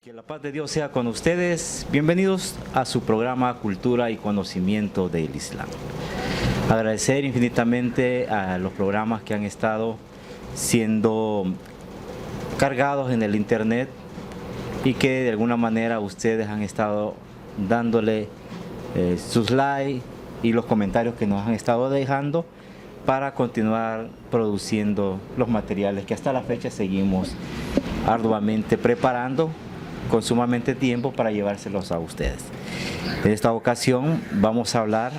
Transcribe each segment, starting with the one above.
Que la paz de Dios sea con ustedes. Bienvenidos a su programa Cultura y Conocimiento del Islam. Agradecer infinitamente a los programas que han estado siendo cargados en el internet y que de alguna manera ustedes han estado dándole sus likes y los comentarios que nos han estado dejando para continuar produciendo los materiales que hasta la fecha seguimos arduamente preparando con sumamente tiempo para llevárselos a ustedes. En esta ocasión vamos a hablar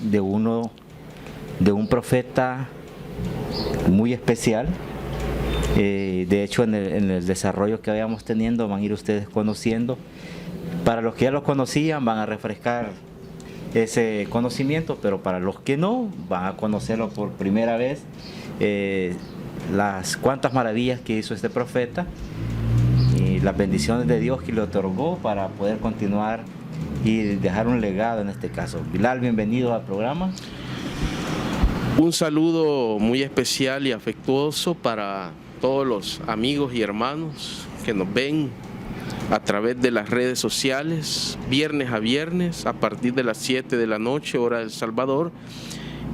de un profeta muy especial. De hecho, en el desarrollo que vayamos teniendo van a ir ustedes conociendo. Para los que ya lo conocían van a refrescar ese conocimiento, pero para los que no, van a conocerlo por primera vez, las cuantas maravillas que hizo este profeta y las bendiciones de Dios que le otorgó para poder continuar y dejar un legado en este caso. Bilal, bienvenido al programa. Un saludo muy especial y afectuoso para todos los amigos y hermanos que nos ven a través de las redes sociales, viernes a viernes, a partir de las 7 de la noche, hora de El Salvador,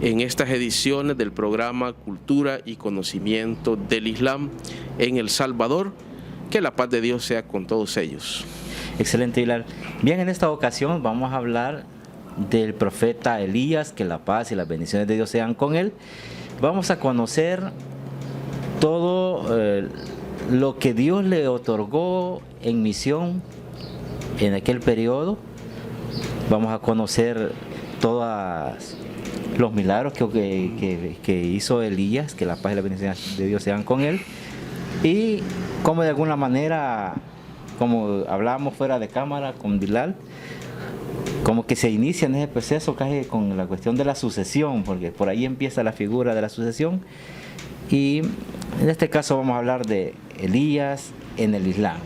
en estas ediciones del programa Cultura y Conocimiento del Islam en El Salvador. Que la paz de Dios sea con todos ellos. Excelente, Bilal. Bien, en esta ocasión vamos a hablar del profeta Elías, que la paz y las bendiciones de Dios sean con él. Vamos a conocer todo lo que Dios le otorgó en misión en aquel periodo. Vamos a conocer todos los milagros que hizo Elías, que la paz y las bendiciones de Dios sean con él. Y como de alguna manera, como hablábamos fuera de cámara con Bilal, como que se inicia en ese proceso casi con la cuestión de la sucesión, porque por ahí empieza la figura de la sucesión. Y en este caso vamos a hablar de Elías en el Islam.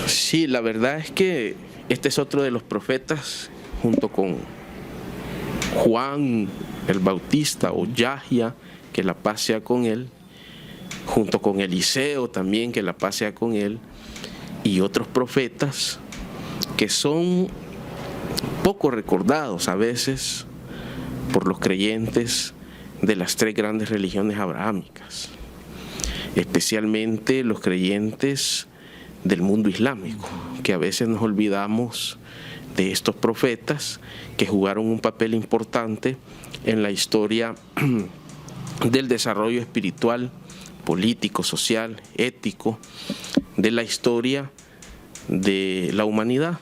Sí, la verdad es que este es otro de los profetas, junto con Juan el Bautista o Yahya, que la paz sea con él, junto con Eliseo también, que la paz sea con él, y otros profetas que son poco recordados a veces por los creyentes de las tres grandes religiones abrahámicas, especialmente los creyentes del mundo islámico, que a veces nos olvidamos de estos profetas que jugaron un papel importante en la historia del desarrollo espiritual, político, social, ético, de la historia de la humanidad.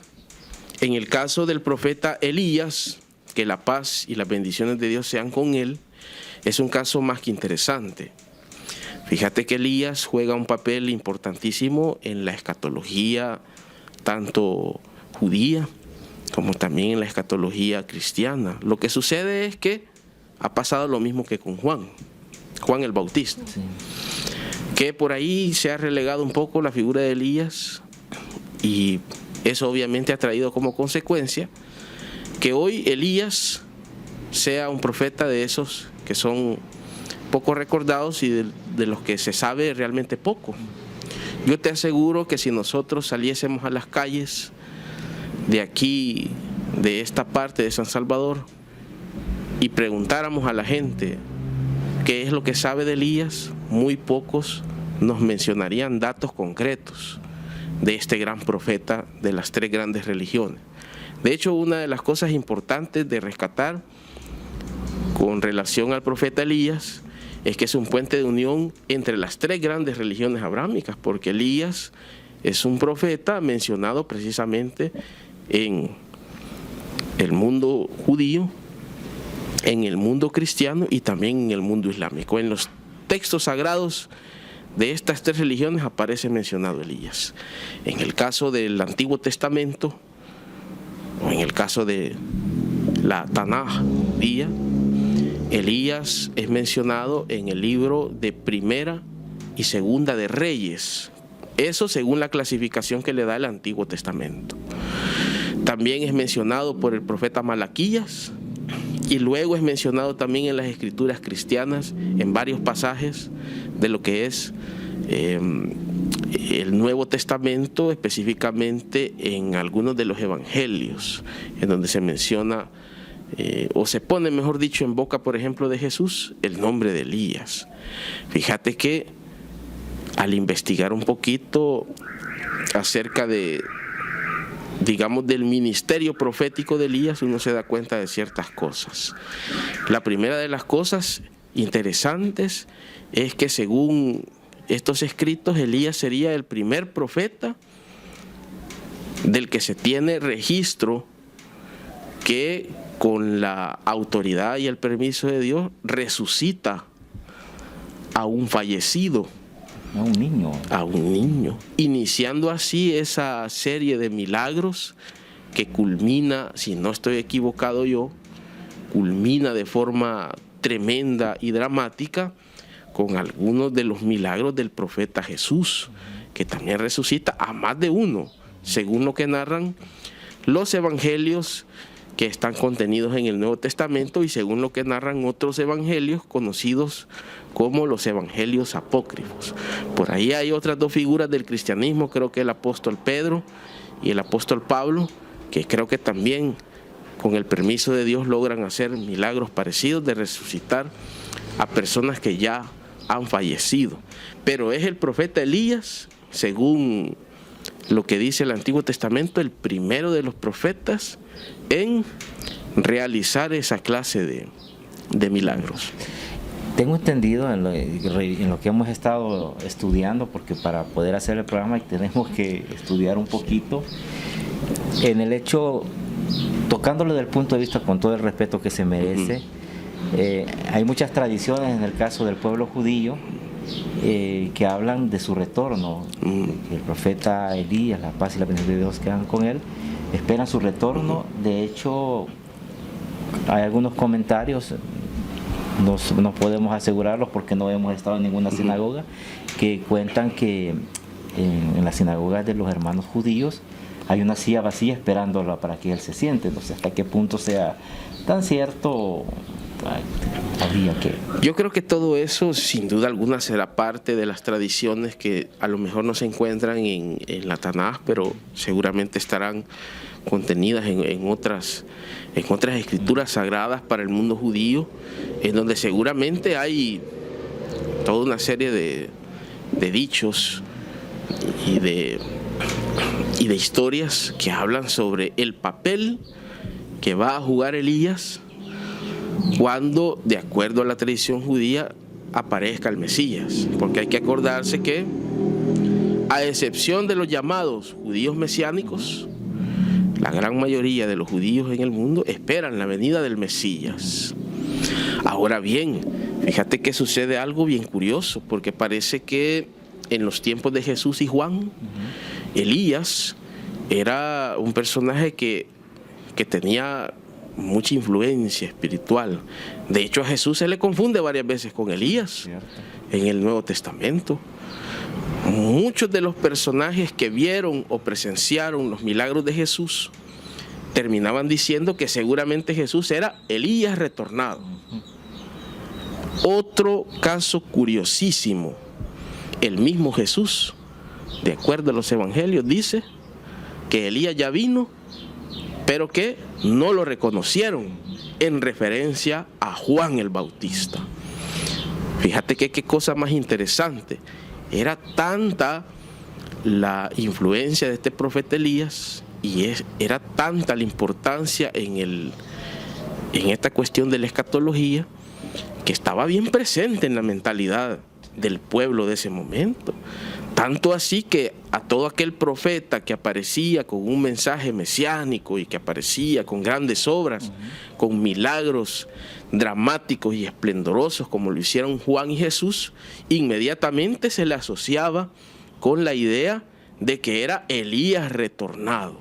En el caso del profeta Elías, que la paz y las bendiciones de Dios sean con él, es un caso más que interesante. Fíjate que Elías juega un papel importantísimo en la escatología, tanto judía como también en la escatología cristiana. Lo que sucede es que ha pasado lo mismo que con Juan el Bautista, sí, que por ahí se ha relegado un poco la figura de Elías, y eso obviamente ha traído como consecuencia que hoy Elías sea un profeta de esos que son poco recordados y de los que se sabe realmente poco. Yo te aseguro que si nosotros saliésemos a las calles de aquí, de esta parte de San Salvador, y preguntáramos a la gente qué es lo que sabe de Elías, muy pocos nos mencionarían datos concretos de este gran profeta de las tres grandes religiones. De hecho, una de las cosas importantes de rescatar con relación al profeta Elías es que es un puente de unión entre las tres grandes religiones abrahámicas, porque Elías es un profeta mencionado precisamente en el mundo judío, en el mundo cristiano y también en el mundo islámico. En los textos sagrados de estas tres religiones aparece mencionado Elías. En el caso del Antiguo Testamento, o en el caso de la Tanaj judía, Elías es mencionado en el libro de Primera y Segunda de Reyes. Eso según la clasificación que le da el Antiguo Testamento. También es mencionado por el profeta Malaquías y luego es mencionado también en las escrituras cristianas en varios pasajes de lo que es el Nuevo Testamento, específicamente en algunos de los evangelios, en donde se menciona o se pone, mejor dicho, en boca, por ejemplo, de Jesús, el nombre de Elías. Fíjate que al investigar un poquito acerca de, digamos, del ministerio profético de Elías, uno se da cuenta de ciertas cosas. La primera de las cosas interesantes es que según estos escritos, Elías sería el primer profeta del que se tiene registro que con la autoridad y el permiso de Dios resucita a un fallecido. A un niño, iniciando así esa serie de milagros que culmina, si no estoy equivocado yo, culmina de forma tremenda y dramática con algunos de los milagros del profeta Jesús, que también resucita a más de uno, según lo que narran los evangelios que están contenidos en el Nuevo Testamento y según lo que narran otros evangelios conocidos como los evangelios apócrifos. Por ahí hay otras dos figuras del cristianismo, creo que el apóstol Pedro y el apóstol Pablo, que creo que también con el permiso de Dios logran hacer milagros parecidos de resucitar a personas que ya han fallecido. Pero es el profeta Elías, según lo que dice el Antiguo Testamento, el primero de los profetas en realizar esa clase de milagros. Tengo entendido en lo que hemos estado estudiando, porque para poder hacer el programa tenemos que estudiar un poquito, en el hecho, tocándolo desde el punto de vista con todo el respeto que se merece. Hay muchas tradiciones en el caso del pueblo judío que hablan de su retorno, que el profeta Elías, la paz y la bendición de Dios quedan con él, esperan su retorno. De hecho, hay algunos comentarios, no podemos asegurarlos porque no hemos estado en ninguna sinagoga, que cuentan que en las sinagogas de los hermanos judíos hay una silla vacía esperándola para que él se siente. Entonces, hasta qué punto sea tan cierto, habría que... Yo creo que todo eso sin duda alguna será parte de las tradiciones que a lo mejor no se encuentran en la Tanaj, pero seguramente estarán contenidas en otras escrituras sagradas para el mundo judío, en donde seguramente hay toda una serie de dichos y de historias que hablan sobre el papel que va a jugar Elías cuando, de acuerdo a la tradición judía, aparezca el Mesías. Porque hay que acordarse que, a excepción de los llamados judíos mesiánicos, la gran mayoría de los judíos en el mundo esperan la venida del Mesías. Ahora bien, fíjate que sucede algo bien curioso, porque parece que en los tiempos de Jesús y Juan, Elías era un personaje que tenía mucha influencia espiritual. De hecho, a Jesús se le confunde varias veces con Elías en el Nuevo Testamento. Muchos de los personajes que vieron o presenciaron los milagros de Jesús terminaban diciendo que seguramente Jesús era Elías retornado. Otro caso curiosísimo, el mismo Jesús, de acuerdo a los evangelios, dice que Elías ya vino, pero que no lo reconocieron, en referencia a Juan el Bautista. Fíjate que qué cosa más interesante. Era tanta la influencia de este profeta Elías y era tanta la importancia en esta cuestión de la escatología, que estaba bien presente en la mentalidad del pueblo de ese momento. Tanto así que a todo aquel profeta que aparecía con un mensaje mesiánico y que aparecía con grandes obras, con milagros dramáticos y esplendorosos como lo hicieron Juan y Jesús, inmediatamente se le asociaba con la idea de que era Elías retornado.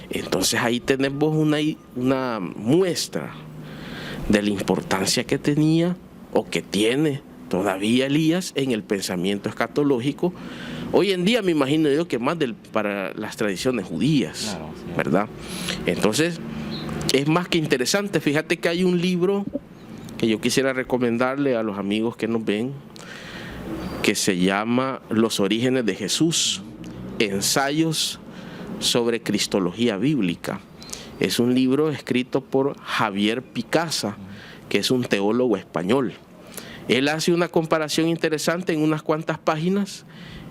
Entonces ahí tenemos una muestra de la importancia que tenía o que tiene todavía Elías en el pensamiento escatológico. Hoy en día me imagino yo que más para las tradiciones judías, claro, sí, ¿verdad? Entonces es más que interesante. Fíjate que hay un libro que yo quisiera recomendarle a los amigos que nos ven, que se llama Los orígenes de Jesús, ensayos sobre cristología bíblica. Es un libro escrito por Javier Picasa, que es un teólogo español. Él hace una comparación interesante en unas cuantas páginas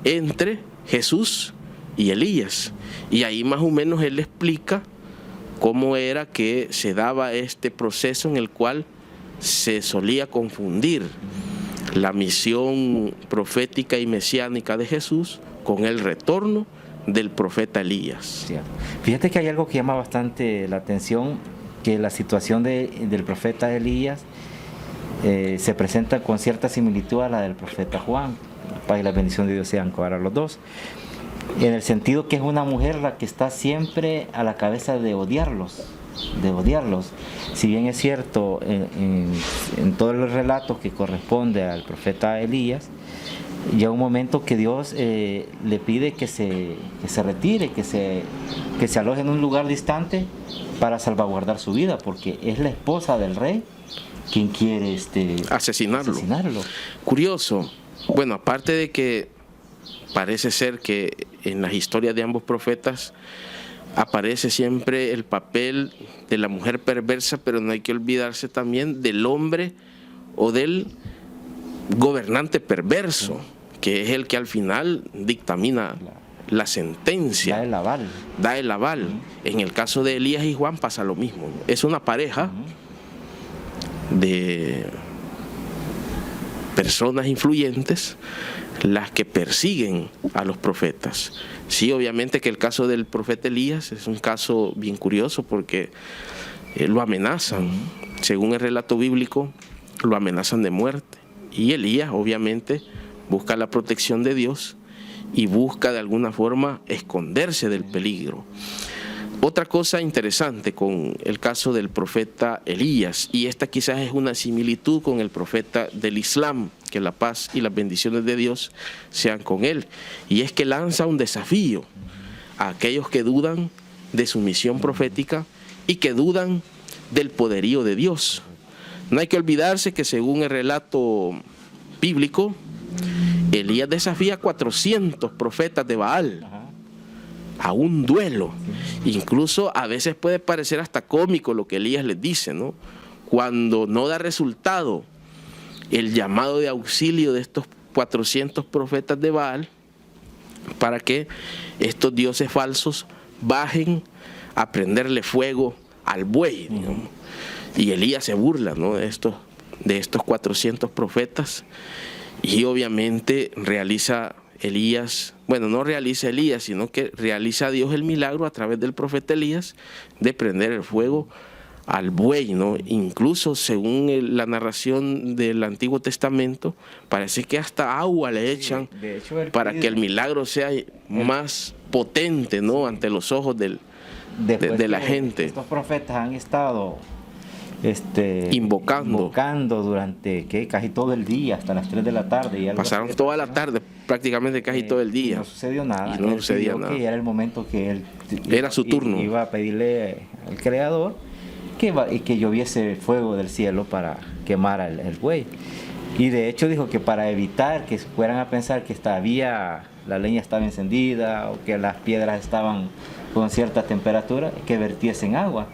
entre Jesús y Elías. Y ahí más o menos él explica cómo era que se daba este proceso en el cual se solía confundir la misión profética y mesiánica de Jesús con el retorno del profeta Elías. Sí. Fíjate que hay algo que llama bastante la atención, que la situación del profeta Elías se presenta con cierta similitud a la del profeta Juan. La paz y la bendición de Dios sean para los dos, en el sentido que es una mujer la que está siempre a la cabeza de odiarlos. Si bien es cierto en todos los relatos que corresponde al profeta Elías, llega un momento que Dios le pide que se retire, que se aloje en un lugar distante para salvaguardar su vida, porque es la esposa del rey quien quiere asesinarlo. Curioso. Bueno, aparte de que parece ser que en las historias de ambos profetas aparece siempre el papel de la mujer perversa, pero no hay que olvidarse también del hombre o del gobernante perverso, que es el que al final dictamina la sentencia, da el aval. En el caso de Elías y Juan pasa lo mismo. Es una pareja de personas influyentes las que persiguen a los profetas. Sí, obviamente que el caso del profeta Elías es un caso bien curioso porque lo amenazan. Según el relato bíblico, lo amenazan de muerte. Y Elías obviamente busca la protección de Dios y busca de alguna forma esconderse del peligro. Otra cosa interesante con el caso del profeta Elías, y esta quizás es una similitud con el profeta del Islam, que la paz y las bendiciones de Dios sean con él, y es que lanza un desafío a aquellos que dudan de su misión profética y que dudan del poderío de Dios. No hay que olvidarse que según el relato bíblico, Elías desafía a 400 profetas de Baal a un duelo. Incluso a veces puede parecer hasta cómico lo que Elías les dice, ¿no? Cuando no da resultado el llamado de auxilio de estos 400 profetas de Baal para que estos dioses falsos bajen a prenderle fuego al buey, digamos. Y Elías se burla, ¿no?, de estos 400 profetas, y obviamente realiza Elías, bueno, no realiza Elías, sino que realiza Dios el milagro a través del profeta Elías de prender el fuego al buey, ¿no? Incluso según la narración del Antiguo Testamento, parece que hasta agua le echan, de hecho, para que el milagro sea más potente, ¿no?, ante los ojos de la gente. Estos profetas han estado invocando durante casi todo el día, hasta las 3 de la tarde. Y pasaron toda la tarde, prácticamente casi todo el día. No sucedió nada. Y no sucedía nada. Que era el momento que él era su turno. Iba a pedirle al Creador que lloviese fuego del cielo para quemar el buey. Y de hecho dijo que para evitar que fueran a pensar que la leña estaba encendida o que las piedras estaban con cierta temperatura, que vertiesen agua.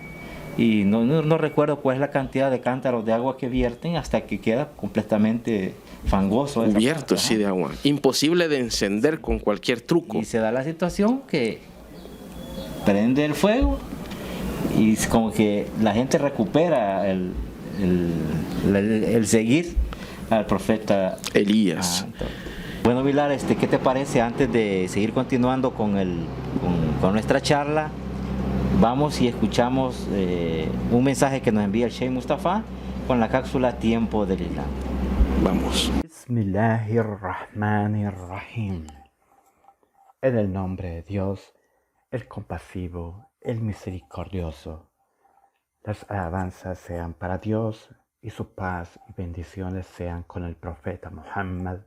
Y no recuerdo cuál es la cantidad de cántaros de agua que vierten hasta que queda completamente fangoso. Cubierto, sí, de agua. Imposible de encender con cualquier truco. Y se da la situación que prende el fuego y es como que la gente recupera el seguir al profeta Elías. Bueno, Vilar, ¿qué te parece antes de seguir continuando con nuestra charla? Vamos y escuchamos un mensaje que nos envía el Sheikh Mustafa con la cápsula Tiempo del Islam. Vamos. Bismillahirrahmanirrahim. En el nombre de Dios, el compasivo, el misericordioso. Las alabanzas sean para Dios y su paz y bendiciones sean con el profeta Muhammad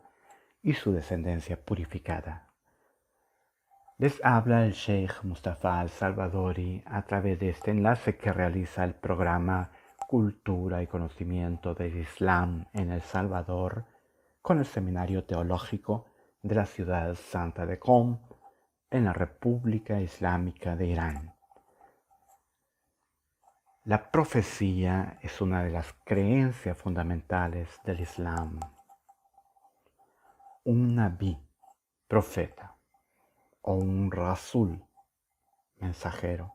y su descendencia purificada. Les habla el Sheikh Mustafa Al-Salvadori a través de este enlace que realiza el programa Cultura y Conocimiento del Islam en El Salvador con el Seminario Teológico de la Ciudad Santa de Qom en la República Islámica de Irán. La profecía es una de las creencias fundamentales del Islam. Un nabí, profeta, o un rasul, mensajero,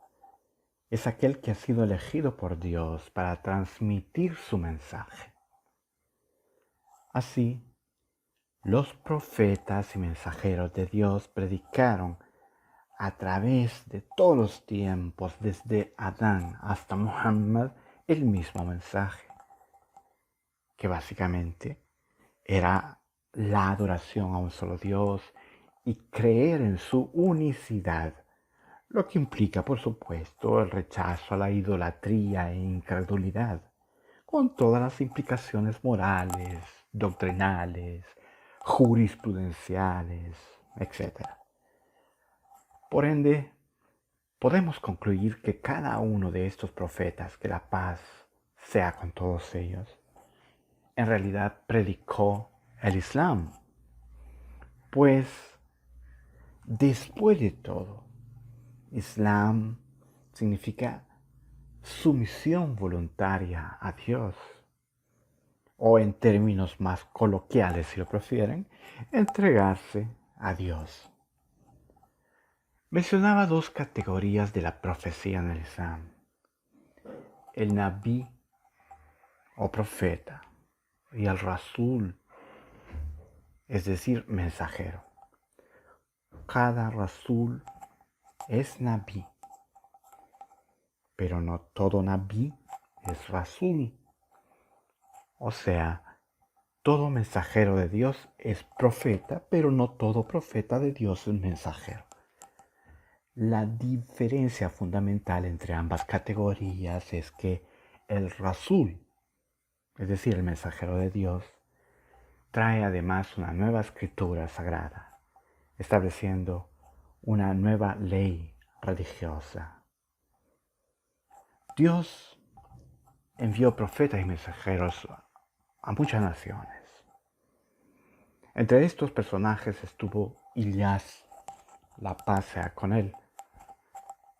es aquel que ha sido elegido por Dios para transmitir su mensaje. Así, los profetas y mensajeros de Dios predicaron a través de todos los tiempos, desde Adán hasta Muhammad, el mismo mensaje, que básicamente era la adoración a un solo Dios y creer en su unicidad, lo que implica, por supuesto, el rechazo a la idolatría e incredulidad, con todas las implicaciones morales, doctrinales, jurisprudenciales, etc. Por ende, podemos concluir que cada uno de estos profetas, que la paz sea con todos ellos, en realidad predicó el Islam, pues después de todo, Islam significa sumisión voluntaria a Dios, o en términos más coloquiales, si lo prefieren, entregarse a Dios. Mencionaba dos categorías de la profecía en el Islam: el nabí o profeta y el rasul, es decir, mensajero. Cada rasul es nabí, pero no todo nabí es rasul. O sea, todo mensajero de Dios es profeta, pero no todo profeta de Dios es mensajero. La diferencia fundamental entre ambas categorías es que el rasul, es decir, el mensajero de Dios, trae además una nueva escritura sagrada, estableciendo una nueva ley religiosa. Dios envió profetas y mensajeros a muchas naciones. Entre estos personajes estuvo Ilyas, la paz sea con él,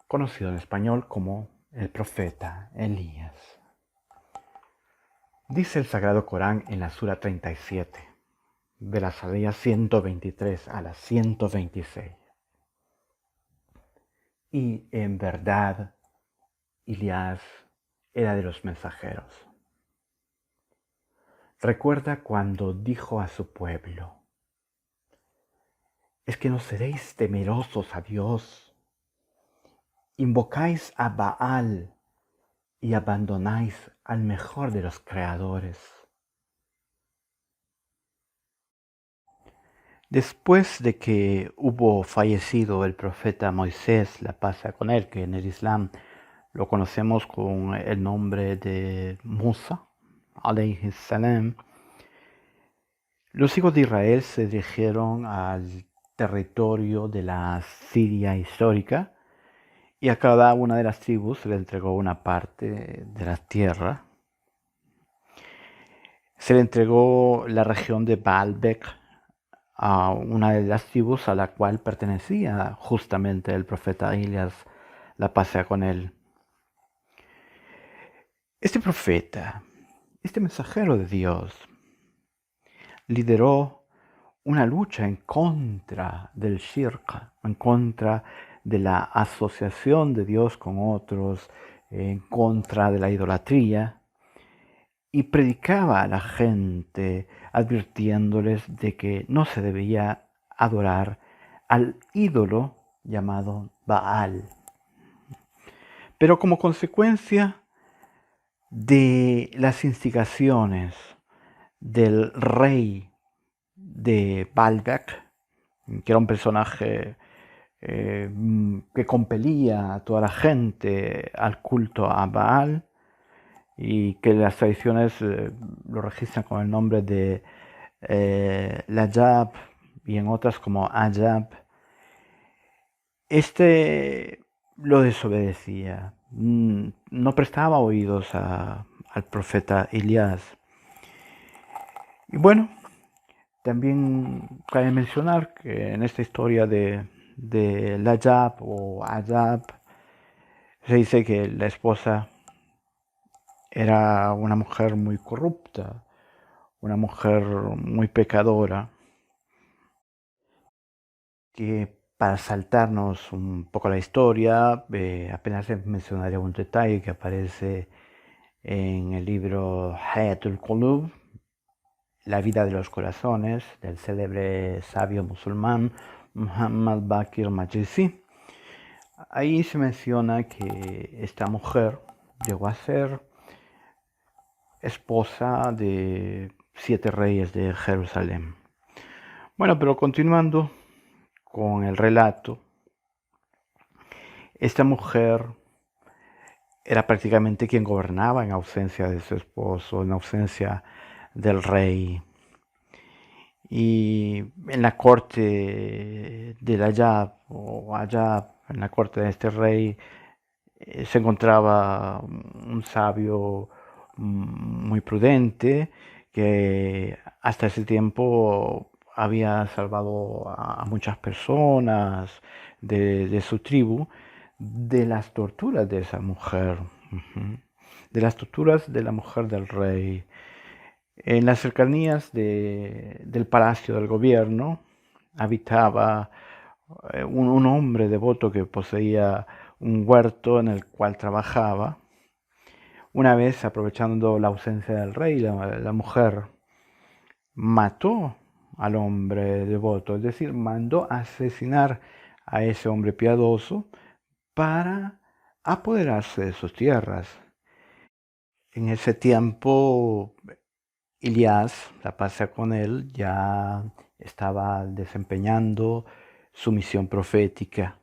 conocido en español como el profeta Elías. Dice el Sagrado Corán en la Sura 37, de las ayas 123 a la 126. Y en verdad, Ilyas era de los mensajeros. Recuerda cuando dijo a su pueblo: ¿es que no seréis temerosos a Dios? Invocáis a Baal y abandonáis al mejor de los creadores. Después de que hubo fallecido el profeta Moisés, la paz sea con él, que en el Islam lo conocemos con el nombre de Musa, alayhi salam, los hijos de Israel se dirigieron al territorio de la Siria histórica y a cada una de las tribus se le entregó una parte de la tierra. Se le entregó la región de Baalbek a una de las tribus a la cual pertenecía justamente el profeta Elías, la paz sea con él. Este profeta, este mensajero de Dios, lideró una lucha en contra del shirk, en contra de la asociación de Dios con otros, en contra de la idolatría, y predicaba a la gente advirtiéndoles de que no se debía adorar al ídolo llamado Baal. Pero como consecuencia, de las instigaciones del rey de Baalbek, que era un personaje que compelía a toda la gente al culto a Baal y que las tradiciones lo registran con el nombre de Lajab y en otras como Ajab. Este lo desobedecía, no prestaba oídos al profeta Elías. Y bueno, también cabe mencionar que en esta historia de Lajab o Ajab se dice que la esposa era una mujer muy corrupta, una mujer muy pecadora, que para saltarnos un poco la historia, apenas les mencionaré un detalle que aparece en el libro Hayatul Qulub, La vida de los corazones, del célebre sabio musulmán Muhammad Baqir Majlisi. Ahí se menciona que esta mujer llegó a ser esposa de 7 reyes de Jerusalén. Bueno, pero continuando con el relato, esta mujer era prácticamente quien gobernaba en ausencia de su esposo, en ausencia del rey. Y en la corte de Ayab, o Ayab, en la corte de este rey, se encontraba un sabio muy prudente que hasta ese tiempo había salvado a muchas personas de su tribu de las torturas de esa mujer, de las torturas de la mujer del rey. En las cercanías del palacio del gobierno habitaba un hombre devoto que poseía un huerto en el cual trabajaba. Una vez, aprovechando la ausencia del rey, la mujer mató al hombre devoto, es decir, mandó asesinar a ese hombre piadoso para apoderarse de sus tierras. En ese tiempo, Elías, la pasa con él, ya estaba desempeñando su misión profética.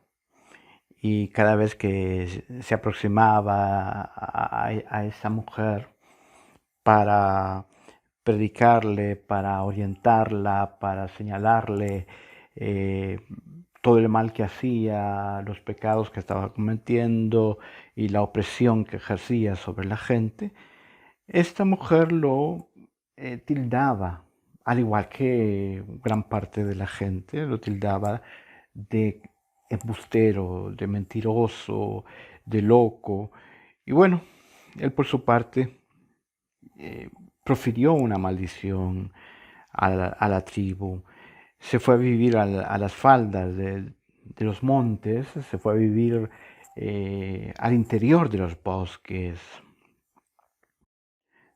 Y cada vez que se aproximaba a esa mujer para predicarle, para orientarla, para señalarle todo el mal que hacía, los pecados que estaba cometiendo y la opresión que ejercía sobre la gente, esta mujer lo tildaba, al igual que gran parte de la gente, lo tildaba de embustero, de mentiroso, de loco. Y bueno, él por su parte profirió una maldición a la tribu. Se fue a vivir a las faldas de los montes, se fue a vivir al interior de los bosques.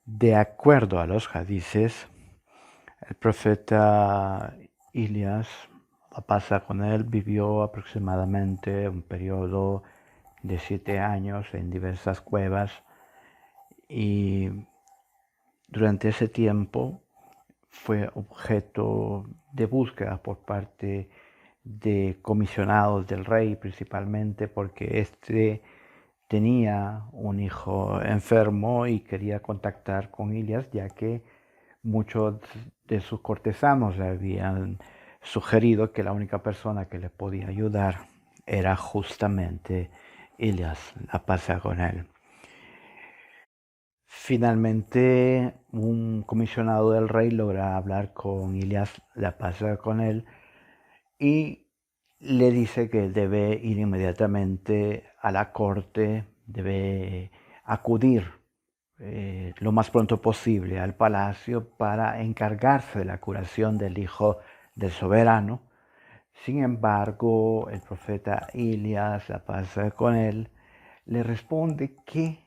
De acuerdo a los hadices, el profeta Elías, la pasa con él, vivió aproximadamente un periodo de 7 años en diversas cuevas y durante ese tiempo fue objeto de búsqueda por parte de comisionados del rey, principalmente porque éste tenía un hijo enfermo y quería contactar con Elías, ya que muchos de sus cortesanos le habían sugerido que la única persona que le podía ayudar era justamente Elías, la paz con él. Finalmente, un comisionado del rey logra hablar con Elías, la paz con él, y le dice que debe ir inmediatamente a la corte, debe acudir lo más pronto posible al palacio para encargarse de la curación del hijo del soberano. Sin embargo, el profeta Elías, la paz con él, le responde que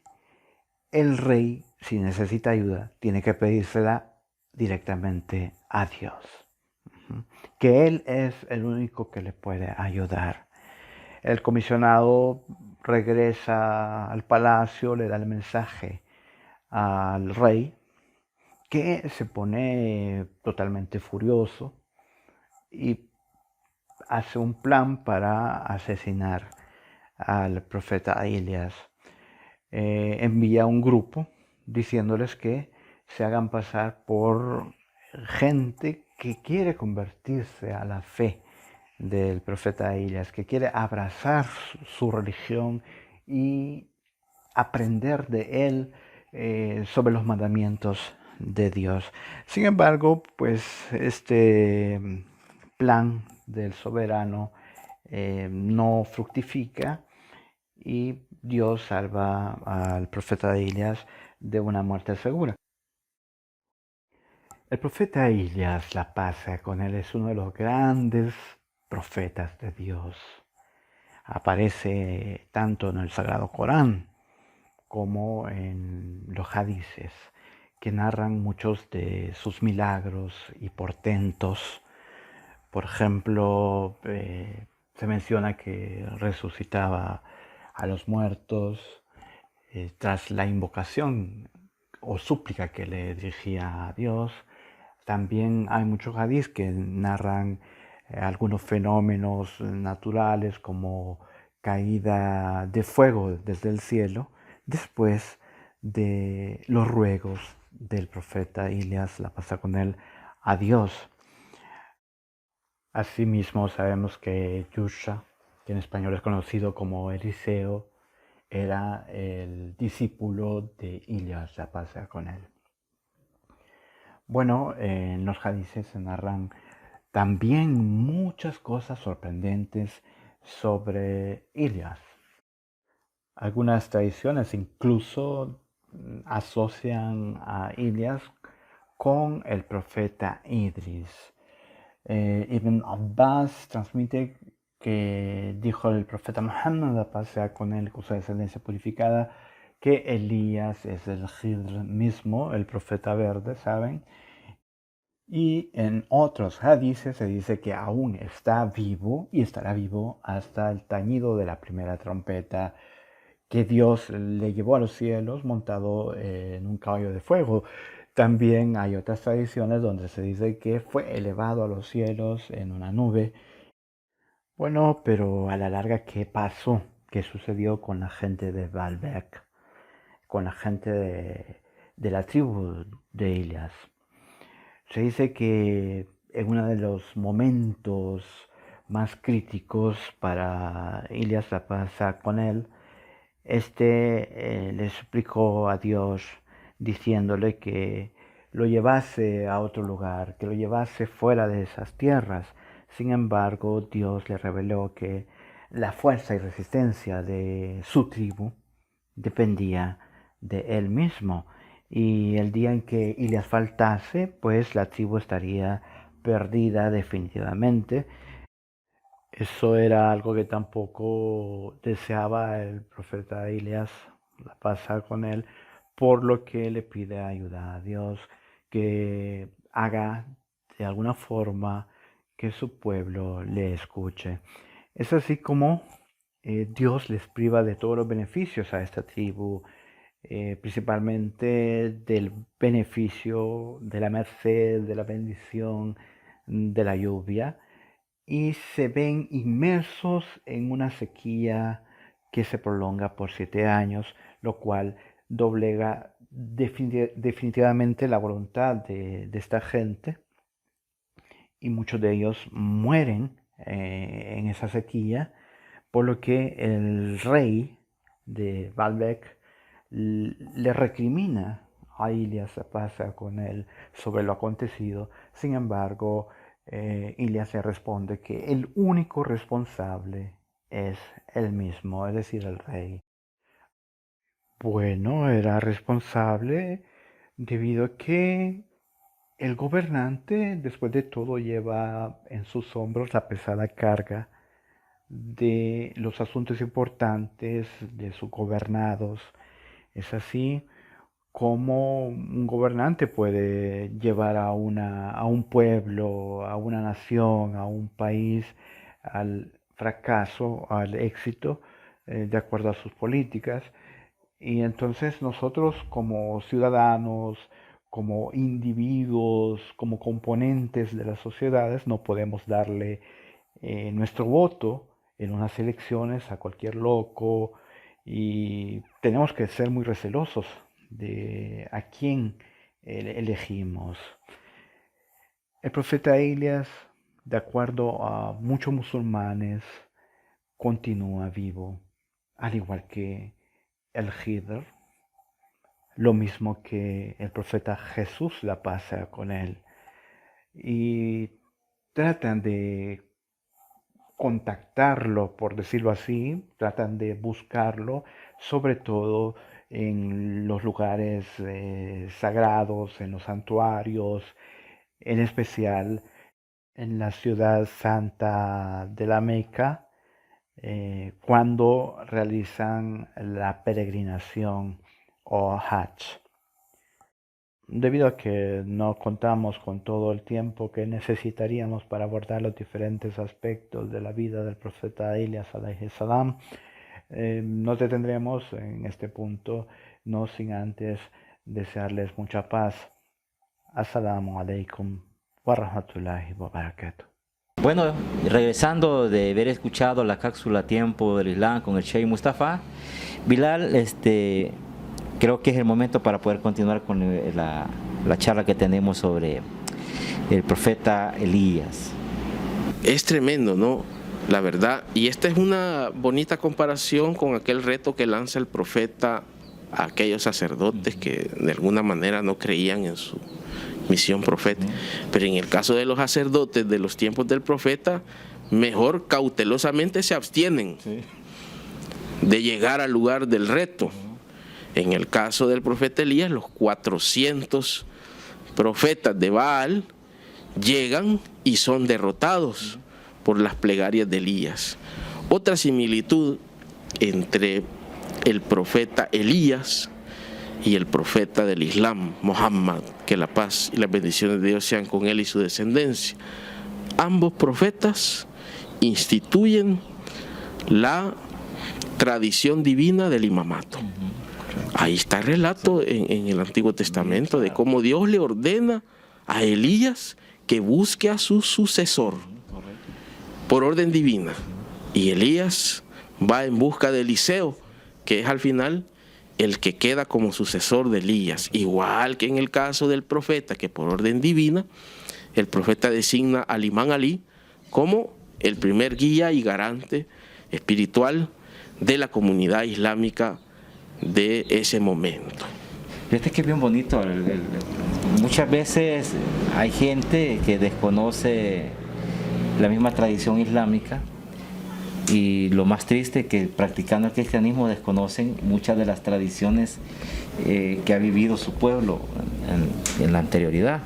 el rey, si necesita ayuda, tiene que pedírsela directamente a Dios, que Él es el único que le puede ayudar. El comisionado regresa al palacio, le da el mensaje al rey, que se pone totalmente furioso y hace un plan para asesinar al profeta Elías. Envía un grupo diciéndoles que se hagan pasar por gente que quiere convertirse a la fe del profeta Elías, que quiere abrazar su religión y aprender de él sobre los mandamientos de Dios. Sin embargo, pues este plan del soberano no fructifica y Dios salva al profeta Elías de una muerte segura. El profeta Elías, la paz con él, es uno de los grandes profetas de Dios. Aparece tanto en el Sagrado Corán como en los hadices, que narran muchos de sus milagros y portentos. Por ejemplo, se menciona que resucitaba a los muertos tras la invocación o súplica que le dirigía a Dios. También hay muchos hadices que narran algunos fenómenos naturales como caída de fuego desde el cielo después de los ruegos del profeta Elías, la paz con él, a Dios. Asimismo sabemos que Yusha, que en español es conocido como Eliseo, era el discípulo de Elías, la paz con él. Bueno, en los hadices se narran también muchas cosas sorprendentes sobre Elías. Algunas tradiciones incluso asocian a Elías con el profeta Idris. Ibn Abbas transmite que dijo el profeta Muhammad, la paz sea con él, con su descendencia purificada, que Elías es el Khidr mismo, el profeta verde, ¿saben? Y en otros hadices se dice que aún está vivo y estará vivo hasta el tañido de la primera trompeta, que Dios le llevó a los cielos montado en un caballo de fuego. También hay otras tradiciones donde se dice que fue elevado a los cielos en una nube. Bueno, pero a la larga, ¿qué pasó? ¿Qué sucedió con la gente de Baalbek? Con la gente de la tribu de Elías. Se dice que en uno de los momentos más críticos para Elías, la paz con él, le suplicó a Dios diciéndole que lo llevase a otro lugar, que lo llevase fuera de esas tierras. Sin embargo, Dios le reveló que la fuerza y resistencia de su tribu dependía de él mismo. Y el día en que Elías faltase, pues la tribu estaría perdida definitivamente. Eso era algo que tampoco deseaba el profeta Elías, la paz con él, por lo que le pide ayuda a Dios, que haga de alguna forma que su pueblo le escuche. Es así como Dios les priva de todos los beneficios a esta tribu, principalmente del beneficio de la merced, de la bendición, de la lluvia, y se ven inmersos en una sequía que se prolonga por 7 años, lo cual doblega definitivamente la voluntad de esta gente, y muchos de ellos mueren en esa sequía, por lo que el rey de Baalbek le recrimina a Elías, pasa con él sobre lo acontecido. Sin embargo, Elías le responde que el único responsable es él mismo, es decir, el rey. Bueno, era responsable debido a que el gobernante, después de todo, lleva en sus hombros la pesada carga de los asuntos importantes de sus gobernados. Es así como un gobernante puede llevar a un pueblo, a una nación, a un país al fracaso, al éxito, de acuerdo a sus políticas. Y entonces nosotros como ciudadanos, como individuos, como componentes de las sociedades, no podemos darle nuestro voto en unas elecciones a cualquier loco y tenemos que ser muy recelosos de a quién elegimos. El profeta Elías, de acuerdo a muchos musulmanes, continúa vivo, al igual que el Hidr, lo mismo que el profeta Jesús, la paz sea con él, y tratan de contactarlo, por decirlo así, tratan de buscarlo, sobre todo en los lugares sagrados, en los santuarios, en especial en la ciudad santa de la Meca, cuando realizan la peregrinación o Hajj. Debido a que no contamos con todo el tiempo que necesitaríamos para abordar los diferentes aspectos de la vida del profeta Elías alayhi salam, nos detendremos en este punto, no sin antes desearles mucha paz. Assalamu alaikum wa rahmatullahi wa barakatuh. Bueno, regresando de haber escuchado la cápsula Tiempo del Islam con el Sheikh Mustafa, Bilal, creo que es el momento para poder continuar con la charla que tenemos sobre el profeta Elías. Es tremendo, ¿no? La verdad, y esta es una bonita comparación con aquel reto que lanza el profeta a aquellos sacerdotes que de alguna manera no creían en su misión profética. Pero en el caso de los sacerdotes de los tiempos del profeta, mejor cautelosamente se abstienen de llegar al lugar del reto. En el caso del profeta Elías, los 400 profetas de Baal llegan y son derrotados por las plegarias de Elías. Otra similitud entre el profeta Elías y el profeta del Islam, Muhammad, que la paz y las bendiciones de Dios sean con él y su descendencia. Ambos profetas instituyen la tradición divina del imamato. Ahí está el relato en el Antiguo Testamento de cómo Dios le ordena a Elías que busque a su sucesor por orden divina. Y Elías va en busca de Eliseo, que es al final el que queda como sucesor de Elías. Igual que en el caso del profeta, que por orden divina, el profeta designa al imán Ali como el primer guía y garante espiritual de la comunidad islámica de ese momento. Fíjate que es bien bonito. Muchas veces hay gente que desconoce la misma tradición islámica y lo más triste es que practicando el cristianismo desconocen muchas de las tradiciones que ha vivido su pueblo en la anterioridad.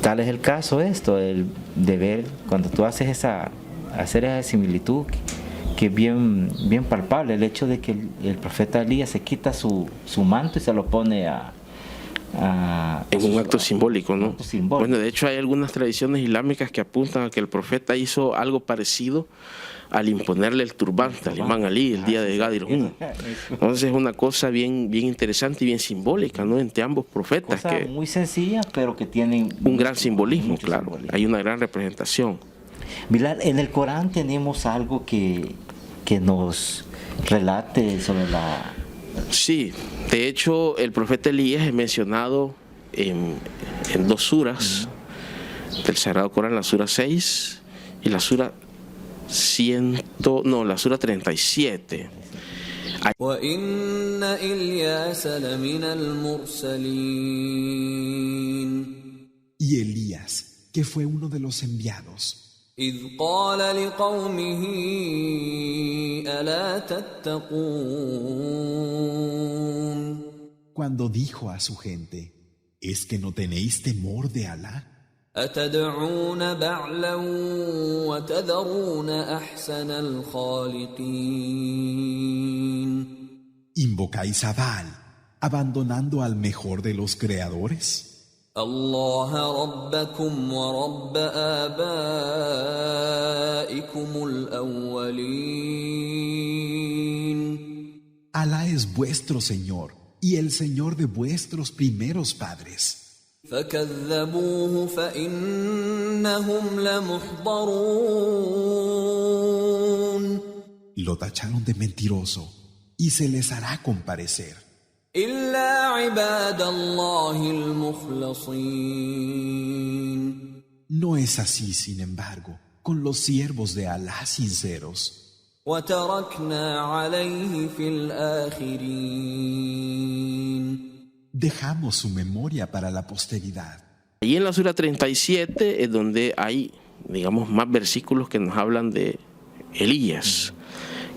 Tal es el caso el de ver cuando tú haces esa similitud que es bien palpable, el hecho de que el profeta Elías se quita su manto y se lo pone en un acto simbólico, ¿no? Bueno, de hecho hay algunas tradiciones islámicas que apuntan a que el profeta hizo algo parecido al imponerle el turbante al imán Ali el día de Gadir Hum. Entonces es una cosa bien interesante y bien simbólica, ¿no? Entre ambos profetas. Cosa que muy sencilla, pero que tienen un gran simbolismo, claro. Hay una gran representación. Bilal, en el Corán tenemos algo que nos relate sobre la... Sí, de hecho el profeta Elías es mencionado en dos suras del Sagrado Corán, la sura 6 y la sura la sura 37. Y Elías, que fue uno de los enviados, إذ قال لقومه ألا تتقون cuando dijo a su gente, ¿es que no tenéis temor de Alá? أتدعون بعلا وتذرون أحسن الخالقين ¿Invocáis a Baal, abandonando al mejor de los creadores? الله ربكم ورب آبائكم الأولين Alá es vuestro Señor y el Señor de vuestros primeros padres. فكذبوه فإنهم لمحضرون Lo tacharon de mentiroso y se les hará comparecer. إلا عباد الله المخلصين No es así, sin embargo, con los siervos de Alá sinceros. وتركنا عليه في الآخرين Dejamos su memoria para la posteridad. Allí en la sura 37 es donde hay, digamos, más versículos que nos hablan de Elías.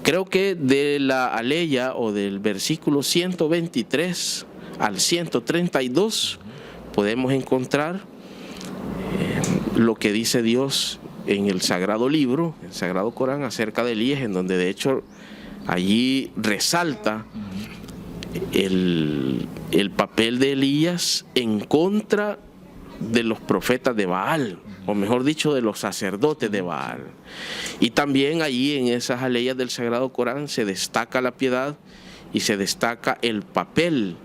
Creo que de la aleya o del versículo 123 al 132 podemos encontrar lo que dice Dios en el Sagrado Libro, el Sagrado Corán, acerca de Elías, en donde de hecho allí resalta el papel de Elías en contra de los profetas de Baal, o mejor dicho, de los sacerdotes de Baal. Y también allí en esas aleyas del Sagrado Corán se destaca la piedad y se destaca el papel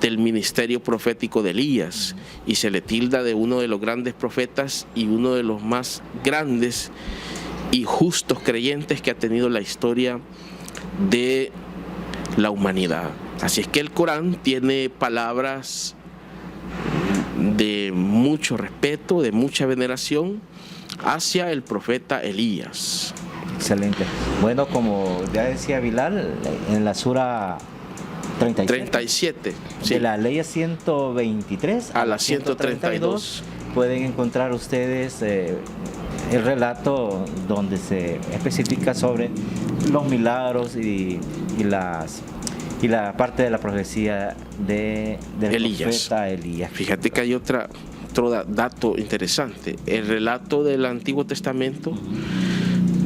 del ministerio profético de Elías, y se le tilda de uno de los grandes profetas y uno de los más grandes y justos creyentes que ha tenido la historia de la humanidad. Así es que el Corán tiene palabras de mucho respeto, de mucha veneración hacia el profeta Elías. Excelente. Bueno, como ya decía Bilal, en la sura 37 sí. de la ley 123 a la 132 pueden encontrar ustedes el relato donde se especifica sobre los milagros y la parte de la profecía del profeta Elías. Fíjate que hay otro dato interesante. El relato del Antiguo Testamento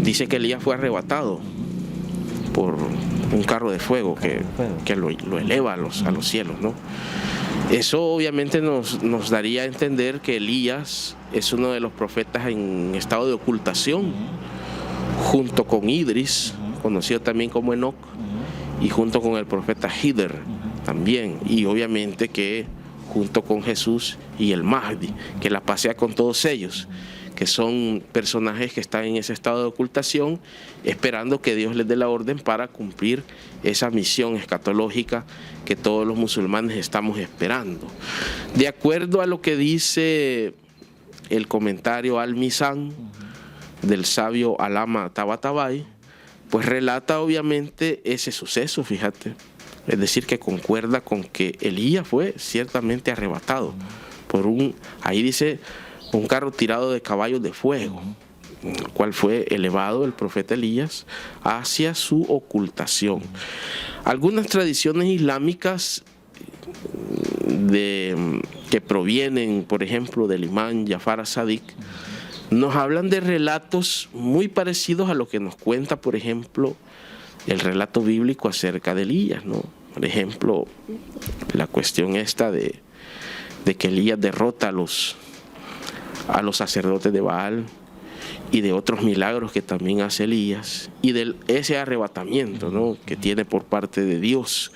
dice que Elías fue arrebatado por un carro de fuego que lo eleva a los cielos, ¿no? Eso obviamente nos daría a entender que Elías es uno de los profetas en estado de ocultación, junto con Idris, conocido también como Enoc, y junto con el profeta Hider también, y obviamente que junto con Jesús y el Mahdi, que la pasea con todos ellos, que son personajes que están en ese estado de ocultación, esperando que Dios les dé la orden para cumplir esa misión escatológica que todos los musulmanes estamos esperando. De acuerdo a lo que dice el comentario Al-Mizan del sabio Alama Tabatabai, pues relata obviamente ese suceso, fíjate. Es decir, que concuerda con que Elías fue ciertamente arrebatado por ahí dice, un carro tirado de caballos de fuego, el cual fue elevado el profeta Elías hacia su ocultación. Algunas tradiciones islámicas que provienen, por ejemplo, del imán Jafar as-Sadiq, nos hablan de relatos muy parecidos a lo que nos cuenta, por ejemplo, el relato bíblico acerca de Elías, ¿no? Por ejemplo, la cuestión esta de que Elías derrota a los sacerdotes de Baal, y de otros milagros que también hace Elías, y de ese arrebatamiento, ¿no?, que tiene por parte de Dios,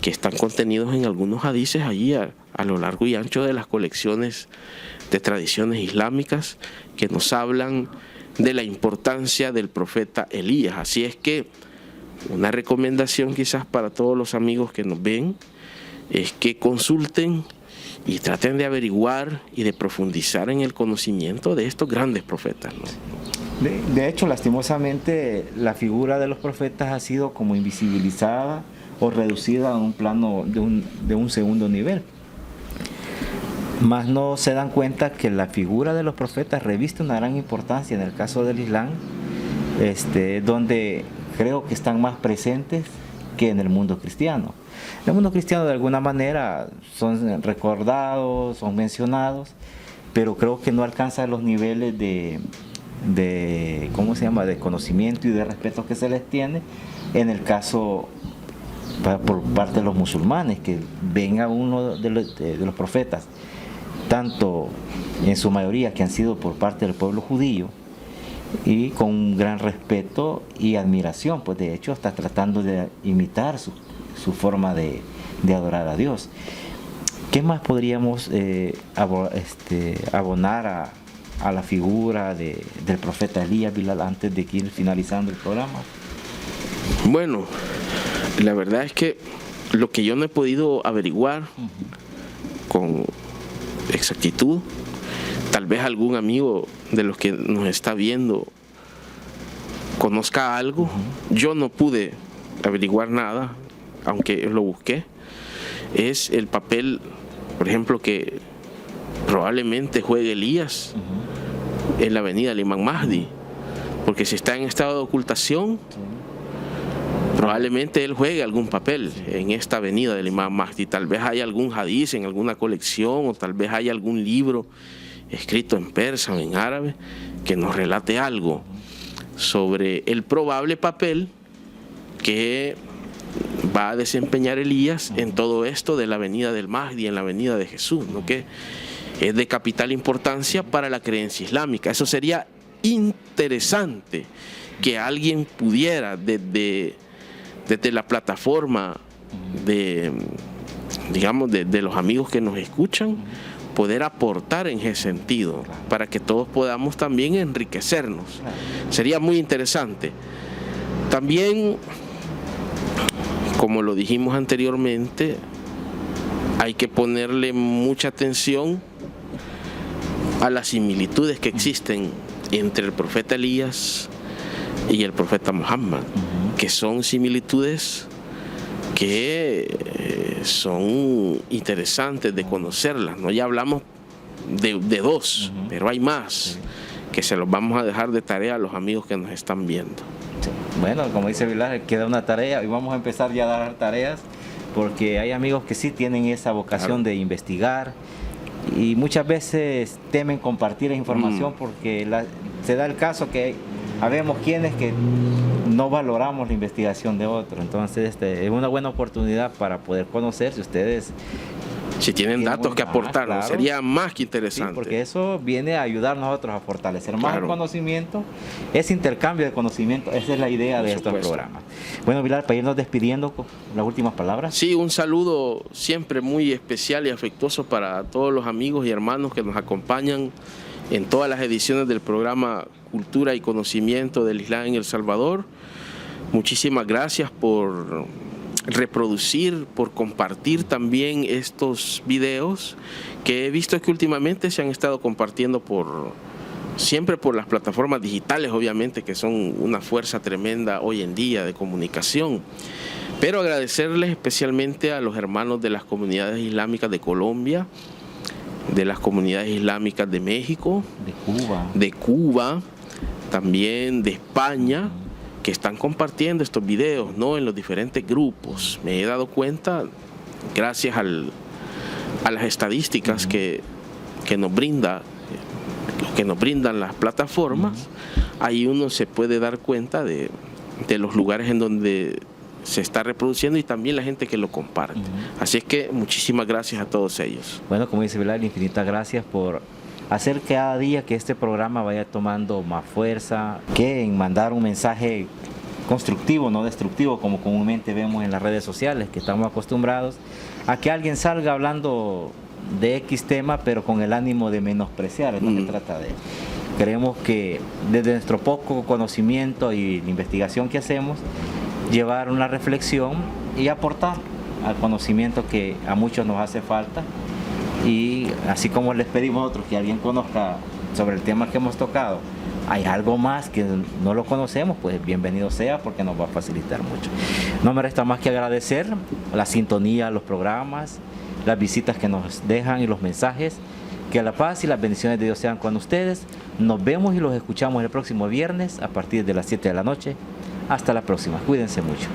que están contenidos en algunos hadices allí a lo largo y ancho de las colecciones de tradiciones islámicas que nos hablan de la importancia del profeta Elías. Así es que una recomendación quizás para todos los amigos que nos ven es que consulten y traten de averiguar y de profundizar en el conocimiento de estos grandes profetas, ¿no? De hecho, lastimosamente, la figura de los profetas ha sido como invisibilizada o reducida a un plano de un segundo nivel. Más no se dan cuenta que la figura de los profetas reviste una gran importancia en el caso del Islam, donde creo que están más presentes que en el mundo cristiano. En el mundo cristiano, de alguna manera, son recordados, son mencionados, pero creo que no alcanzan los niveles de conocimiento y de respeto que se les tiene en el caso por parte de los musulmanes, que ven a uno de los profetas, tanto en su mayoría que han sido por parte del pueblo judío, y con un gran respeto y admiración, pues de hecho está tratando de imitar su forma de adorar a Dios. ¿Qué más podríamos abonar a la figura del profeta Elías, Bilal, antes de ir finalizando el programa? Bueno, la verdad es que lo que yo no he podido averiguar con exactitud, tal vez algún amigo de los que nos está viendo conozca algo. Yo no pude averiguar nada, aunque lo busqué. Es el papel, por ejemplo, que probablemente juegue Elías en la avenida del Imam Mahdi, porque si está en estado de ocultación, probablemente él juegue algún papel en esta avenida del Imam Mahdi. Tal vez haya algún hadiz en alguna colección, o tal vez haya algún libro escrito en persa o en árabe que nos relate algo sobre el probable papel que va a desempeñar Elías en todo esto de la avenida del Mahdi, en la avenida de Jesús, ¿no? Que es de capital importancia para la creencia islámica. Eso sería interesante que alguien pudiera desde la plataforma de los amigos que nos escuchan, poder aportar en ese sentido, para que todos podamos también enriquecernos. Sería muy interesante. También, como lo dijimos anteriormente, hay que ponerle mucha atención a las similitudes que existen entre el profeta Elías y el profeta Muhammad, que son similitudes que son interesantes de conocerlas, ¿no? Ya hablamos de dos, pero hay más, que se los vamos a dejar de tarea a los amigos que nos están viendo. Bueno, como dice Bilal, queda una tarea y vamos a empezar ya a dar tareas, porque hay amigos que sí tienen esa vocación de investigar y muchas veces temen compartir la información porque se da el caso que habemos quienes que no valoramos la investigación de otros. Entonces es una buena oportunidad para poder conocer si ustedes tienen datos que aportar, claro, sería más que interesante. Sí, porque eso viene a ayudar a nosotros a fortalecer más el conocimiento, ese intercambio de conocimiento. Esa es la idea de estos programas. Bueno, Bilal, para irnos despidiendo con las últimas palabras. Sí, un saludo siempre muy especial y afectuoso para todos los amigos y hermanos que nos acompañan en todas las ediciones del programa Cultura y Conocimiento del Islam en El Salvador. Muchísimas gracias por reproducir, por compartir también estos videos que he visto que últimamente se han estado compartiendo siempre por las plataformas digitales, obviamente, que son una fuerza tremenda hoy en día de comunicación. Pero agradecerles especialmente a los hermanos de las comunidades islámicas de Colombia, de las comunidades islámicas de México, de Cuba, también de España, que están compartiendo estos videos, ¿no?, en los diferentes grupos. Me he dado cuenta, gracias a las estadísticas que nos brindan las plataformas, ahí uno se puede dar cuenta de los lugares en donde se está reproduciendo y también la gente que lo comparte. Así es que muchísimas gracias a todos ellos. Bueno, como dice Bilal, infinitas gracias por hacer cada día que este programa vaya tomando más fuerza, que en mandar un mensaje constructivo, no destructivo, como comúnmente vemos en las redes sociales, que estamos acostumbrados a que alguien salga hablando de X tema, pero con el ánimo de menospreciar. Es lo que trata de. Creemos que desde nuestro poco conocimiento y la investigación que hacemos, llevar una reflexión y aportar al conocimiento que a muchos nos hace falta. Y así como les pedimos a otros que alguien conozca sobre el tema que hemos tocado, hay algo más que no lo conocemos, pues bienvenido sea, porque nos va a facilitar mucho. No me resta más que agradecer la sintonía, los programas, las visitas que nos dejan y los mensajes. Que la paz y las bendiciones de Dios sean con ustedes. Nos vemos y los escuchamos el próximo viernes a partir de las 7 de la noche. Hasta la próxima. Cuídense mucho.